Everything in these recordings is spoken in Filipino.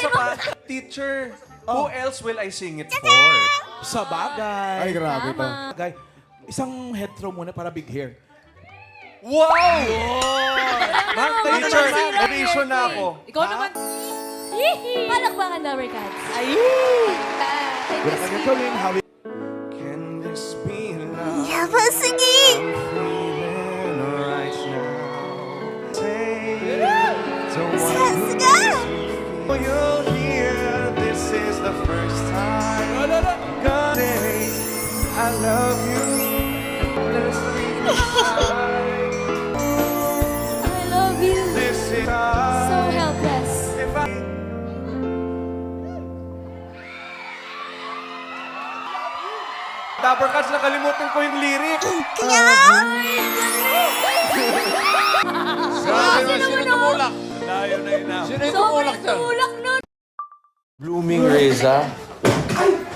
isa pa, teacher, who else will I sing it for? Sa bagay. Ay, grabe to. Bagay. Isang hetero muna para big hair. Wow! Ma'am, tayo Teacher, naman. audition na ako. Ikaw naman. Palakpakan Lover Cats. Good na gagawin. How Can this be love? Napasingin! Feeling right now. Say, don't Sasga! want you'll hear. This is the first time. God, I love you. Let's leave it aside. I love you. This is So helpless. if I Dapper Cats, nakalimutan ko yung lyric. Kaya? Sino tumulak? Layo na yun na. Sobrang tulak nun. Blooming Reza.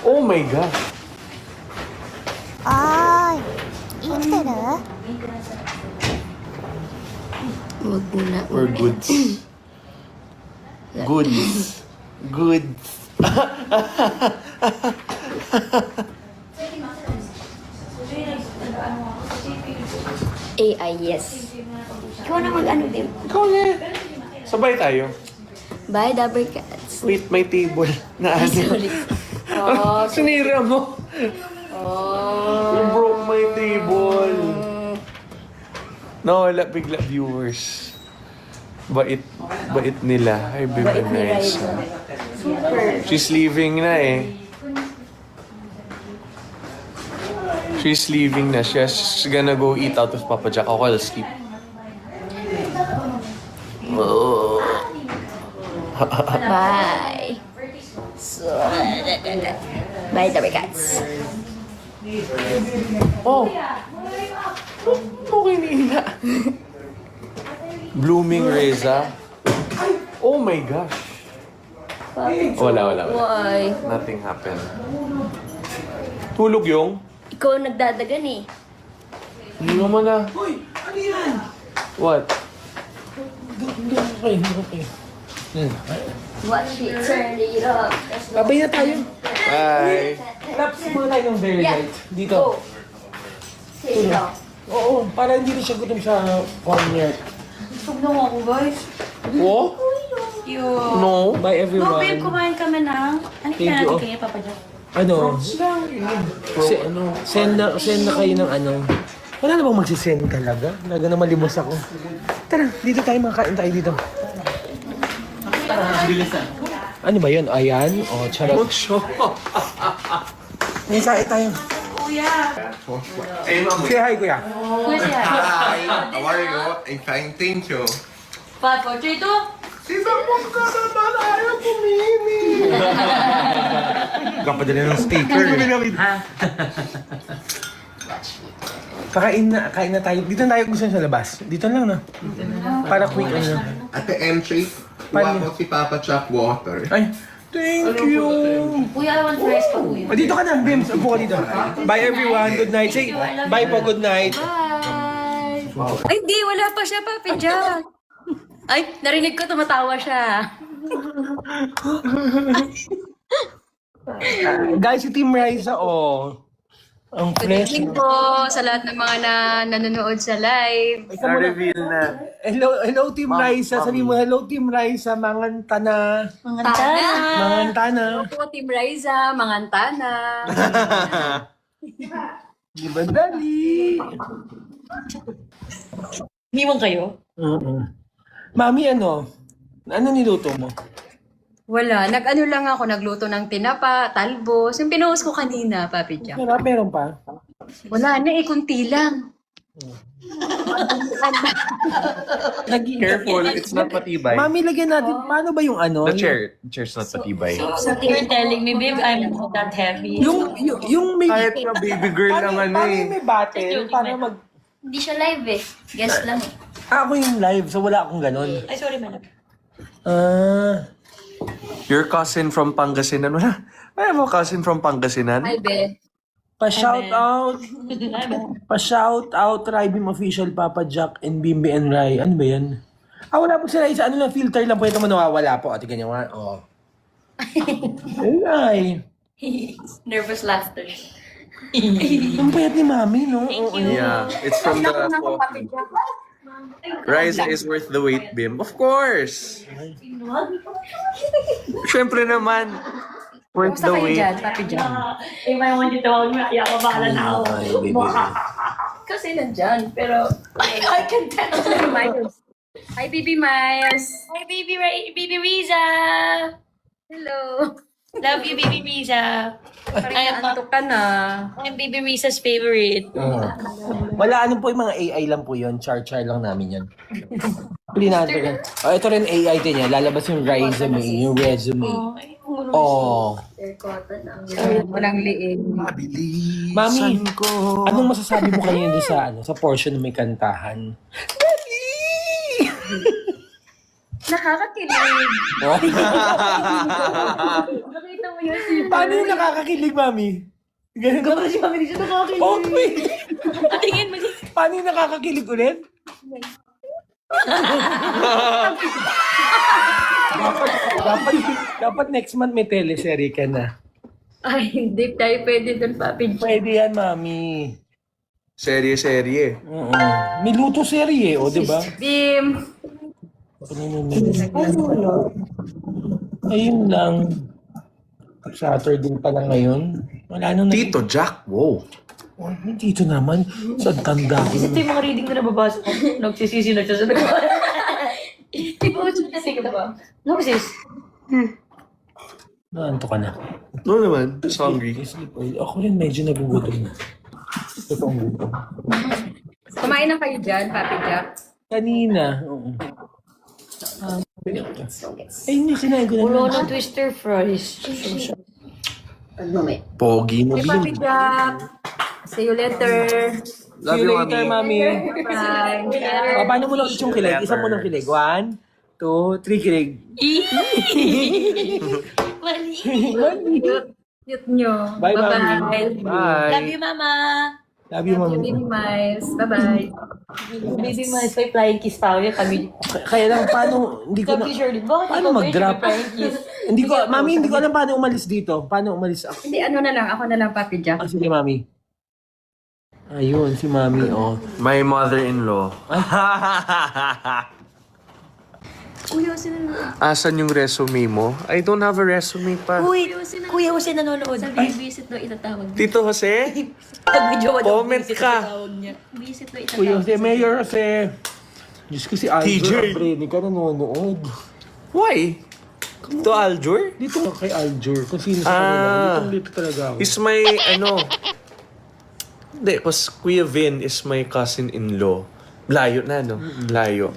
Oh my God. Ay, 生きてる Wag muna. We're goods. Goods. Goods. AI, yes. Ikaw na mag-ano din. Ikaw na. Sabay tayo. Bye, Dabber Cats. Wait, may table na ano. Sorry. Oh, Sinira mo. You broke my table. Nawala bigla viewers. Bait nila. Ay, baby Bait ni nice. Raisa. Super. She's leaving na eh. She's leaving na. She's gonna go eat out with Papa Jack. Ako, I'll sleep. Bye. So, bye, Dabber Cats. Oh! Okay ni Ina. Blooming Reza. Oh my gosh. Wala. Why? Nothing happened. Tulog yung? Ikaw ang nagdadagan eh. Hindi naman na. Hoy, ano yan? What? Okay. Watch it, turn it up. Let's go. Babay na tayo. Bye. Laps muna tayo ng very Yeah. light. Dito. Go. Sit down. Oo, para hindi rin siya gutom sa corner. Busog na ako, guys. Oh? Yun. No. Bye No, everyone. babe, kumain kami ng... Ano Thank kaya you. natin kaya, Papa Jack? Ano? Send na kayo ng ano. Wala na bang magsisend talaga? Talaga na malimos ako. Tara, dito tayo makakain tayo dito. Ano ba yun? Ayan? O, charot. May sae tayo. Say hi, kuya. Kuya siya. Hi, how are you? I'm fine, thank you. 5, 4, 3, 2. Sisapos ka naman, ayaw pumili. Kapadala ng sticker. Kain na tayo. Dito na tayo gusto sa labas. Dito lang na. Para quick ano. At the entry, kuha ko si Papa Chuck water. Ay, thank you. Kuya, I want rice pa, kuya. Dito ka na, Bims. Upo ka dito. Bye everyone. Good night. Say bye po. Good night. Ay, di. Wala pa siya, Papi Jack. Ay, narinig ko tumatawa siya. Guys, si Team Raisa, oh. Ang Good fresh. evening po sa lahat ng mga nanonood sa live. Na-reveal na. Hello Team Raisa. Sabi mo, hello Team Raisa. Mangantana. Tana. Mangantana. Po, Team Raisa, Mangantana. Di ba, Dali? Iniwan kayo? Mami, ano? Ano niluto mo? Wala. Nag-ano lang ako, nagluto ng tinapa, talbos. Yung pinost ko kanina, Papi Jack. Meron pa. Wala na eh, kunti lang. Careful, it's not matibay. Mami, lagyan natin. Paano ba yung ano? The chair's not matibay. So, you're telling me, babe, I'm not that heavy. Yung may... Kahit na baby girl lang ano Paano eh. yung may battle? Para mag... Hindi siya live eh. Guess lang eh. Ako yung live, so wala akong ganun. Ay, sorry, madam. Your cousin from Pangasinan. Wala mo cousin from Pangasinan? Hi, Be. Pa-shout out, Rybim Official, Papa Jack, and Bimbi and Rai. Ano ba yan? Wala po sila isa. Ano lang, filter lang po ito mo nawawala po. Ate, ganyan nga. Oh. Ay, Nervous laughter. ang payat ni Mami, no? Oo, Yeah, it's from the coffee. Rice is worth the wait, Bim. Of course! Siyempre naman, worth Basta the kayo wait. dyan, Papi John. Eh, may mga dito ako na, kaya ako bahala na ako. Kasi nandyan, pero I can tell. Miles. Hi, Baby Miles. Hi, baby Riza! Hello. Love you, baby Riza. Parang naantok ka na. I'm baby Riza's favorite. Wala, ano po yung mga AI lang po yun. Char-char lang namin yun. Huli natin yan. Oh, ito rin AI din yan. Lalabas yung resume, yung resume. Oh. Walang liig. Mami, anong masasabi mo kanina doon sa, sa portion na may kantahan? Nakakakilig. Nakita mo yun si... Paano yung nakakakilig, Mami? Ganun ka Si Mami Riza nakakakilig. Okay. Tingin mo si... Paano yung nakakakilig ulit? dapat next month may teleserye ka na. Ay, hindi tayo pwede doon, Papi John. Pwede yan, Mami. Serye-serye. Oo. May luto serye, o, di ba? Bim. Ayun lang. Saturday pa lang ngayon. Wala nang Tito Jack, wow. Oh, dito naman. Sa tanda ko. Ito yung mga reading na nababasa ko. Nagsisisi na siya sa nagawa. Di ba, sige ba? No, sis. Naanto ka na. No naman, just hungry. Sleep oil. Ako rin medyo nagugutom na. Totoong gutom. Kumain na kayo dyan, Papi Jack. Kanina. Oo. Ay, hindi sinayin ko na. Ulo ng twister fries. Pogi mo, Hey, Papi Bim. Jack. See you later. Love See you you, later, Mami. Mami. Bye. Paano mo lang ulit yung kilig? Isa mo lang kilig. 1, 2, 3 kilig. Mali. Cute nyo. Bye, Mami. Bye-bye. Bye. Love you, mama. Love you, Love you, Mami. Baby Miles. Bye-bye. Baby Miles, may flying kiss tayo. Kami, Kaya lang, paano, hindi ko na, kami Shirley. Bakit paano ikaw, mag-drop? may flying kiss? Hindi ko, Mami, hindi ko alam paano umalis dito. Paano umalis ako? Hindi, ano na lang. Ako na lang, Papi Jack. Ah, sige, Mami. Ayun, si Mami, oh. My mother-in-law. Kuya, sino na? Asan yung resume mo? I don't have a resume pa. Uy, Kuya Jose nanonood. Sabi, visit daw itatawag. Tito Jose? Pag medyo Comment ka. Visit daw Kuya itatawag. Jose, Mayor Jose. Diyos ko si TJ. Aljur Abreni ka nanonood. Why? To Aljur? Dito ka kay Aljur. Kung sino sa kanila. Dito talaga ako. Is my, Hindi, cause Kuya Vin is my cousin-in-law. Layo na, no? Layo.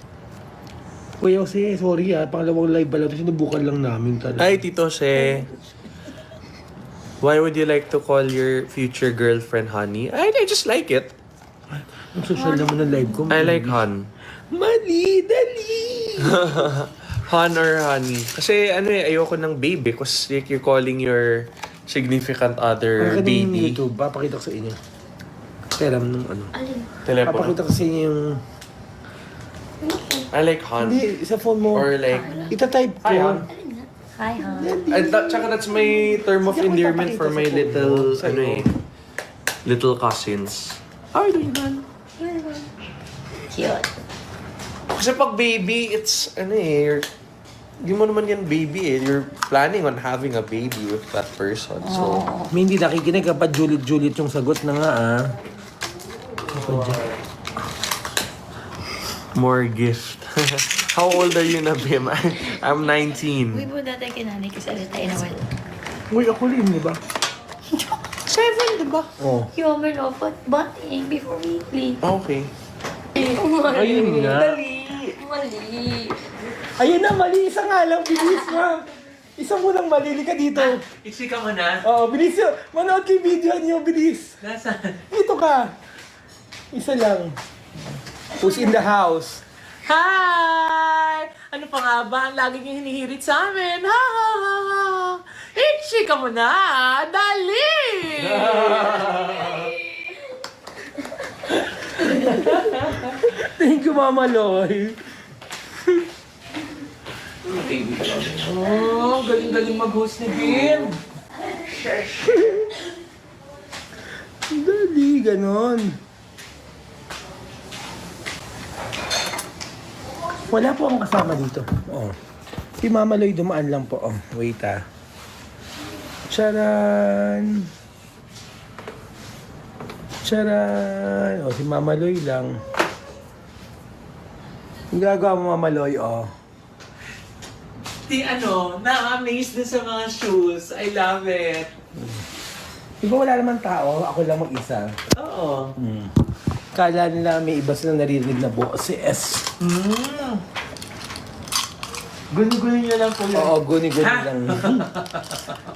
Kuya Jose, sorry pangalawang live pala. Sinubukan lang namin talaga. Hi, Tito Jose. Why would you like to call your future girlfriend Honey? I just like it. Ang social naman ng live ko. I like Han. Mali, dali! Han or Honey. Kasi ayoko ng baby cause like you're calling your significant other Pakita niyo yung baby. YouTube. Papakita ko sa inyo. Kaya nung Telepono. Papakita ko sa inyo yung... I like Han. Hindi, sa phone mo. Or like... Itatype ko. Hi, Han. Hi, ha? Tsaka that's my term of endearment for my little, little cousins. How are you doing, Han? Cute. Kasi pag baby, it's, hindi mo naman yan baby eh. You're planning on having a baby with that person. So, May hindi nakikinig kapag Juliet yung sagot na nga more gift. How old are you na, Bim? I'm 19. Uy, mo dati kay nanay kasi alita inawal. Uy, ako rin, di ba? 7, diba? Oh. Human of butting before weekly. Okay. Ayun nga. Mali. Ayun na, mali. Isa nga lang. Bilis nga. Isa mo lang mali. Ka dito. Isi ka mo na? Oo, bilis yun. Manood kay video niyo. Bilis. Nasaan? Dito ka. Isa lang. Who's in the house? Hi! Ano pa nga ba ang lagi niyong hinihirit sa amin? Ha ha ha ha! Itchy ka mo na! Dali! Thank you, Mama Loy. baby ko. Oh, galing-galing mag-host ni Bim. Dali, ganon. Wala po akong kasama dito. Oh. Si Mama Loy dumaan lang po. Oh, wait ah. Charan! Charan! Oh, si Mama Loy lang. Ang gagawa mo, Mama Loy, oh. Na-amaze din sa mga shoes. I love it. Di ba wala naman tao? Ako lang mag-isa. Oo. Kala nila may iba silang naririnig na boses. Guni-guni niyo lang po yun. Oo, guni-guni lang.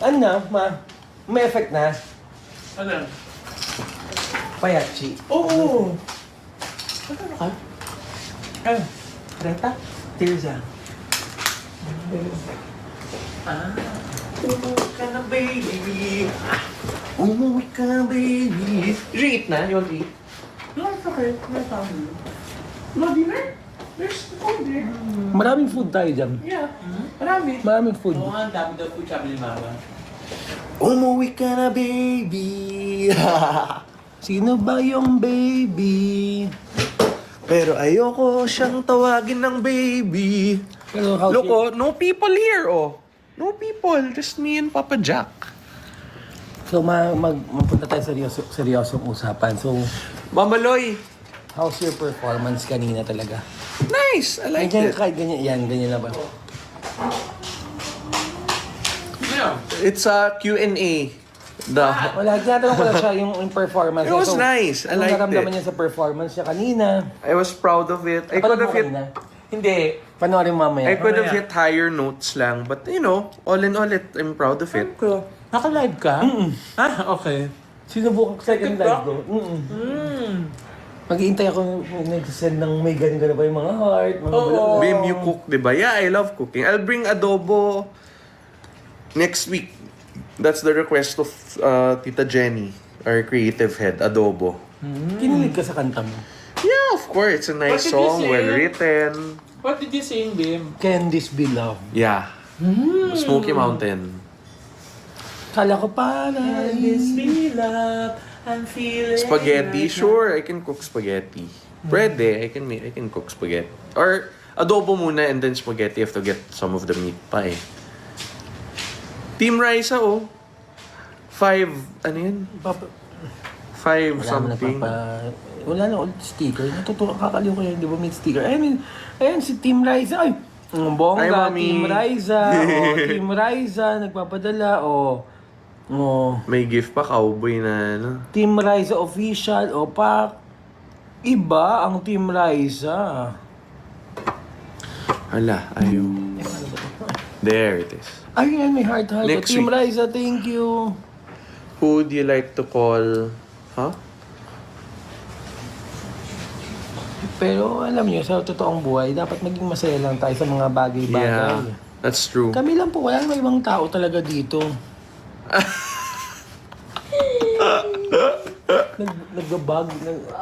Ano na, ma? May effect na? Ano? Payachi. Oo. Ano ka? Ano? Reta? Tirza. Umuwi ka na, baby. Umuwi ka na, baby. Eat na? You want to eat? No, it's okay. No problem. No dinner? There's food there. Maraming food tayo dyan. Yeah. Marami. Maraming food. Oo, ang dami daw food sabi ni Mama. Umuwi ka na, baby. Sino ba yung baby? Pero ayoko siyang tawagin ng baby. Pero how Look, oh, no people here, oh. No people, just me and Papa Jack. So, magpunta tayo seryosong usapan. So, Mama Loy, how's your performance kanina talaga? nice. I like Ganyan, it. kahit ganyan, yan, ganyan na ba? Yeah. It's a Q&A. Wala, tinatanong ko lang siya yung performance. It was niya. nice. I liked naramdaman it. niya sa performance niya kanina. I was proud of it. I Napanood could have mo hit... kanina? Hindi. Panoorin mo mamaya. I could have Mamaya. hit higher notes lang. But, you know, all in all, I'm proud of it. Naka-live ka? Ah, okay. Sinubukang second live ko. Mag-iintay ako nag-send ng may ganun-ganun ba yung mga heart, mga Oo. Bim, you cook, diba? Yeah, I love cooking. I'll bring adobo next week. That's the request of Tita Jenny, our creative head, adobo. Kinilig ka sa kanta mo. Yeah, of course. It's a nice What did you song, say? well written. What did you sing, Bim? Can This Be Love? Yeah. Smoky Mountain. Kala ko para love, I'm feeling Spaghetti, sure, I can cook spaghetti. Pwede, I can cook spaghetti. Or adobo muna and then spaghetti. You have to get some of the meat pa eh. Team Raisa, oh. 5, ano yun? 5 something. Wala na ulit sticker. Natutuwa, kakaliw ko yun, di ba may sticker? Ayun, si Team Riza. Ay, ang Ay, bongga, mami. Team Riza. Team Riza, nagpapadala. May gift pa, cowboy na ano. Team Riza official. Pak. Iba ang Team Riza. Hala, ayaw. There it is. Ayun, may heart. Next Team week. Riza, thank you. Who would you like to call? Huh? Pero alam niyo, sa totoong buhay, dapat maging masaya lang tayo sa mga bagay-bagay. Yeah, that's true. Kami lang po, wala namang ibang tao talaga dito. Nagbabag.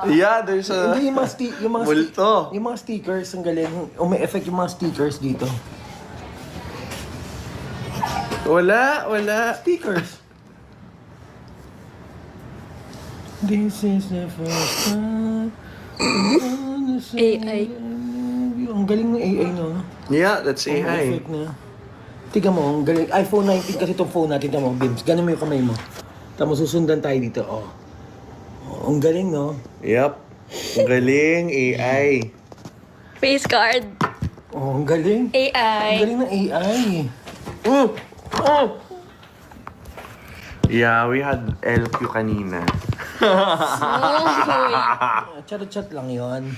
Yeah, there's a... Hindi, Multo. yung mga stickers, ang galing. May effect yung mga stickers dito. Wala. Stickers. This is the first time. AI. Ang galing ng AI, no? Yeah, that's Ang AI. effect na. Tiga mo, ang galing. iPhone 19 kasi itong phone natin. Tama mo, Bims. Ganun mo yung kamay mo. Tama, susundan tayo dito. Oh, ang galing, no? Yep. Ang galing, AI. Face card. Oh, ang galing. Ang AI. galing ng AI. Yeah, we had LQ kanina. Charot-chat lang yun.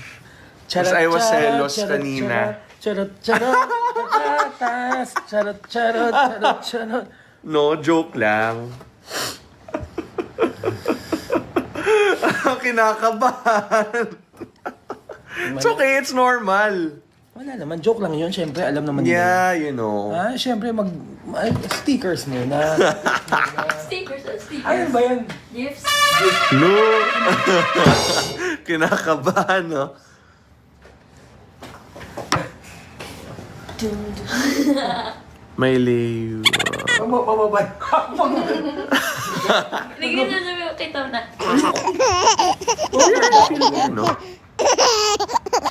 Because I was selos kanina. Charot-charot. Charot-charot. No, joke lang. Kinakabahan. It's okay, it's normal. Wala naman, joke lang yun. Siyempre, alam naman nila. Yeah, you know. Siyempre, stickers muna. Stickers. Ayun ba yan? Gifts. No! Kinakabahan, no? May liw. Bigyan na sabi ko kay Tom na. Ano?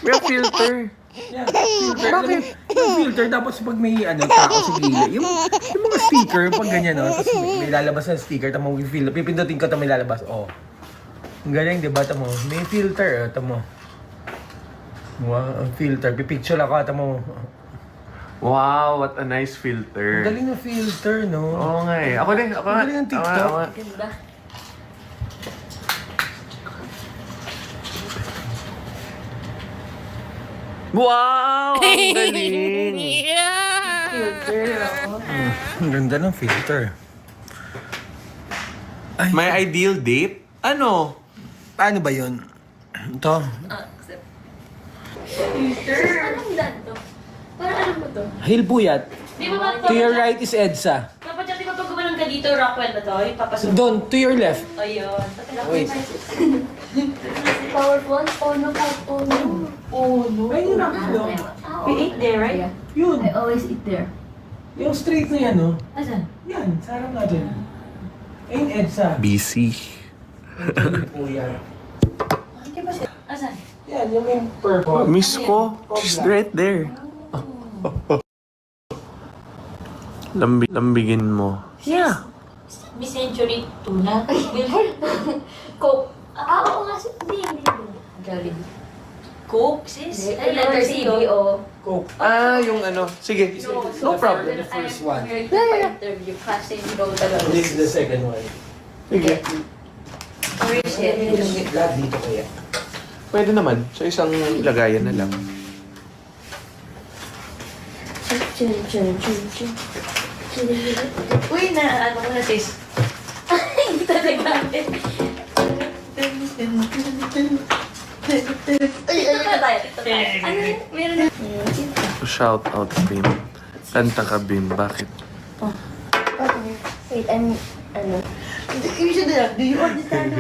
May filter. Yeah, filter. Bakit? Yung filter, tapos pag may tao sa gilid, yung mga sticker, pag ganyan, no? Tapos may lalabas na sticker, tamo yung filter, pipindutin ka, tamo may lalabas, oh. Ang galing, di ba, tamo? May filter, tamo. Wow, ang filter. Pipicture ako, tamo. Wow, what a nice Ang filter. galing na filter, no? Oo nga eh. Ako din. Ako Ang galing ng TikTok. Ganda. Wow! Ang galing! Ang ganda ng filter. Ay, My ideal date? Ano? paano ba yun? Ito. Accept. Anong dad to? Parang alam mo to? Hilbuyat. Di ba To your right is EDSA. Papa Jack, di ba pag gumanon ka dito, Rockwell na to? Yung papasok. Doon, to your left. Ayun. Wait. Powerful? Oh no, oh no. Oh, no. Ayun na, no? We ate there, right? Yun. I always eat there. Yung straight na yan, no? Asan? Yan, sa harap natin. Ayun, EDSA. BC. Hilbuyat. Asan? Yan, yung may purple. Miss ko. She's right there. Lambigin mo. Yeah. Miss Century Tuna. Coke. Oo nga, hindi. Jollibee. Coke, sis. Ay, letter C, oh. Coke. Ah, yung ano. Sige. No problem. The first one. Interview kasi you know talaga. This is the second one. Sige. Where is it? Lahat dito kaya. Pwede naman. Sa isang lagayan na lang. Uy, na ano ko na, sis. Hindi talaga. Ay, ayun na tayo. Ano? Meron na. Shout out, Bim. Kanta ka, Bim. Bakit? Wait, ano? You should do you understand?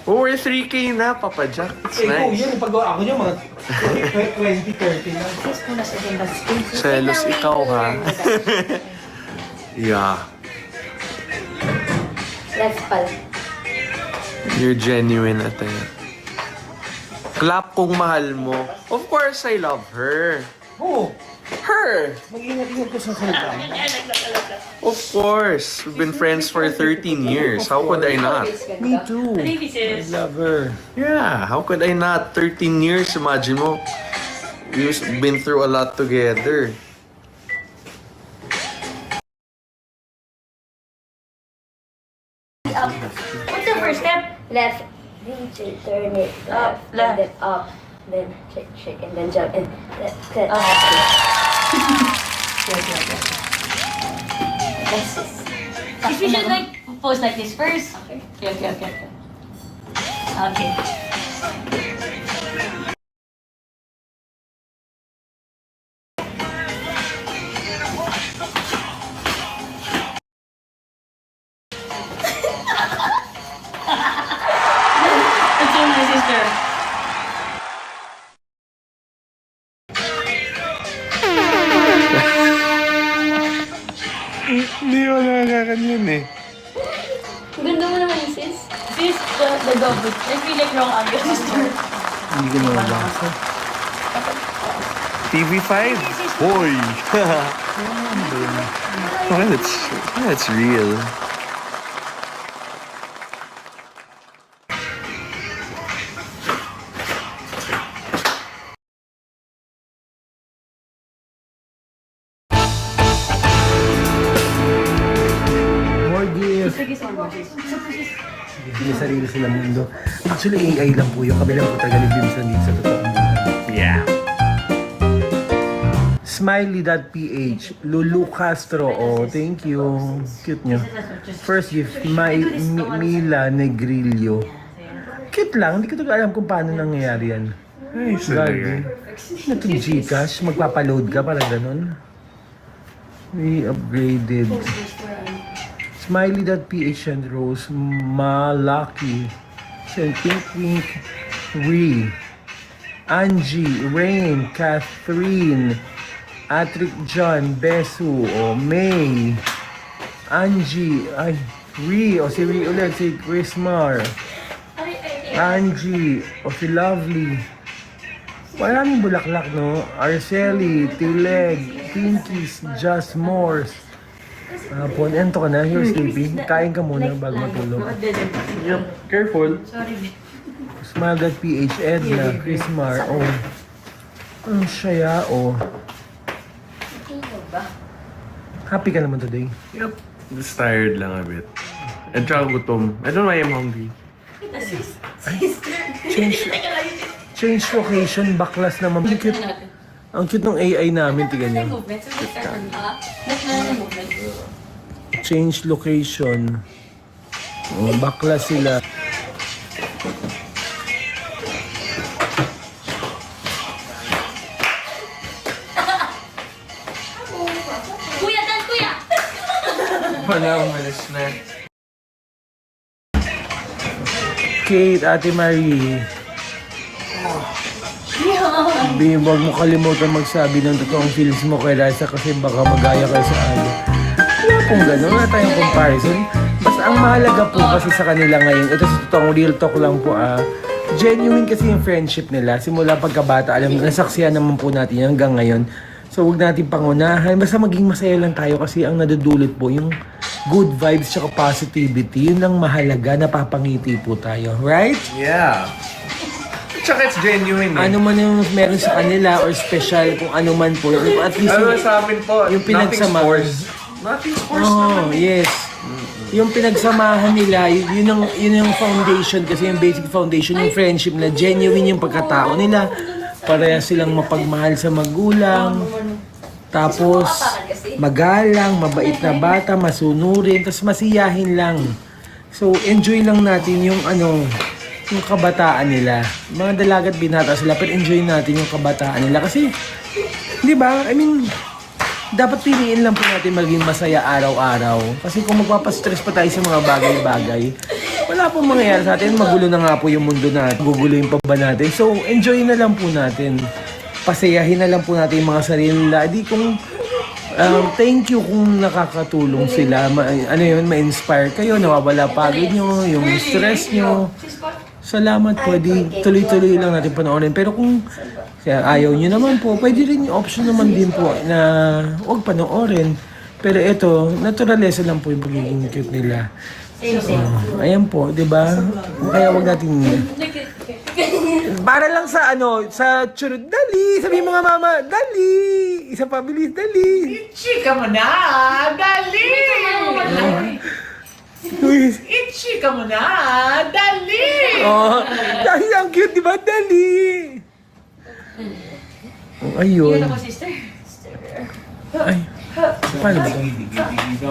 Oh, we're 3K na, Papa Jack. It's Eh, kung nice. yun, pag ako niya, mga 20-30 lang. Selos ikaw, ha? Yeah. Left pal. You're genuine, ate. Clap kung mahal mo. Of course, I love her. Oo. Her! Mag-ingat-ingat ko sa salita. Of course. We've been friends for 13 years. How could I not? Me too. Maybe, sis. Love her. Yeah, how could I not? 13 years, imagine mo. We've been through a lot together. What's the first step? Left. Then turn it Up, left. left. And then up. Then shake, and then jump. And left. If you should like pose like this first. Okay. Okay. That's so my sister. Hindi mo nakakakanyan eh. Ganda mo naman, sis. Sis, the double. I feel like wrong angle, sister. Hindi ko naman basa. TV5? Hoy! That's real. More gifts. May sarili silang mundo. Actually, AI lang po yung kabilang po taga ni Bimson dito sa totoong buhay. Yeah. Smiley.ph Lulu Castro. Oh, thank you. Cute nyo. First gift, Mila Negrillo. Cute lang. Hindi ko talaga alam kung paano nangyayari yan. Ay, Grabe. Na itong Gcash, magpapaload ka, parang ganun. We upgraded. Smiley.ph and Rose Malaki. Pink Pink Ree. Angie, Rain, Catherine, Atrick John, Besu, o May, Angie, ay, Ree, o si Ree ulit, si Chrismar, Angie, o si Lovely. Maraming bulaklak, no? Arceli, Tileg, Pinkies, Just Morse. Ento ka na, you're sleeping. Kain ka muna bago matulog. Yep, careful. Smagat PH, Edna, Chrismar, oh. Ang saya, oh. Happy ka naman today. Yep. Just tired lang a bit. And tsaka gutom. I don't know why I'm hungry. Change location, baklas naman. Ang cute ng AI namin, tiga niya. Change location. Oh, baklas sila. Kuya, Dan, kuya! Wala, umalis na. Kate, Ate Marie. Huwag mo kalimutan magsabi ng totoong feelings mo kay Raisa kasi baka magaya kayo sa ano. Wala pong gano'n, wala tayong comparison. Basta ang mahalaga po kasi sa kanila ngayon, ito sa totoong real talk lang po genuine kasi yung friendship nila. Simula pagkabata, alam mo, nasaksiyan naman po natin yan hanggang ngayon. So huwag natin pangunahan, basta maging masaya lang tayo kasi ang nadudulot po yung good vibes tsaka positivity. Yun lang mahalaga, napapangiti po tayo. Right? Yeah. Tsaka it's genuine eh. Ano man yung meron sa kanila or special kung ano man po. At least Ano yung, sa amin po, yung nothing pinagsama. forced. Nothing forced Oh, naman. yes. Yung pinagsamahan nila, yun yung foundation kasi yung basic foundation yung friendship na genuine yung pagkatao nila. Pareha silang mapagmahal sa magulang. Tapos magalang, mabait na bata, masunurin, tapos masiyahin lang. So enjoy lang natin yung yung kabataan nila. Mga dalagat binata sila, pero enjoy natin yung kabataan nila. Kasi, di ba? I mean, dapat piliin lang po natin maging masaya araw-araw. Kasi kung magpapastress pa tayo sa mga bagay-bagay, wala pong mangyayari sa atin. Magulo na nga po yung mundo natin. Guguluhin pa ba natin? So, enjoy na lang po natin. Pasayahin na lang po natin yung mga sarili nila. Di kung thank you kung nakakatulong sila. Ma-inspire kayo, nawawala pagod nyo, yung stress nyo. Salamat po, di tuloy-tuloy lang natin panoorin. Pero kung ayaw nyo naman po, pwede rin yung option naman din po na huwag panoorin. Pero ito, naturalesa lang po yung pagiging cute nila. Ayan po, di ba? Kaya huwag natin... Para lang sa sa churut, dali! Sabi mga mama, dali! Isa pa, bilis, dali! Chika mo na! Dali! Chika mo na! Dali! Oh, dahil ang cute, di ba? Dali! Oh, ayun. Yun ako, sister. Ay, paano ba ito?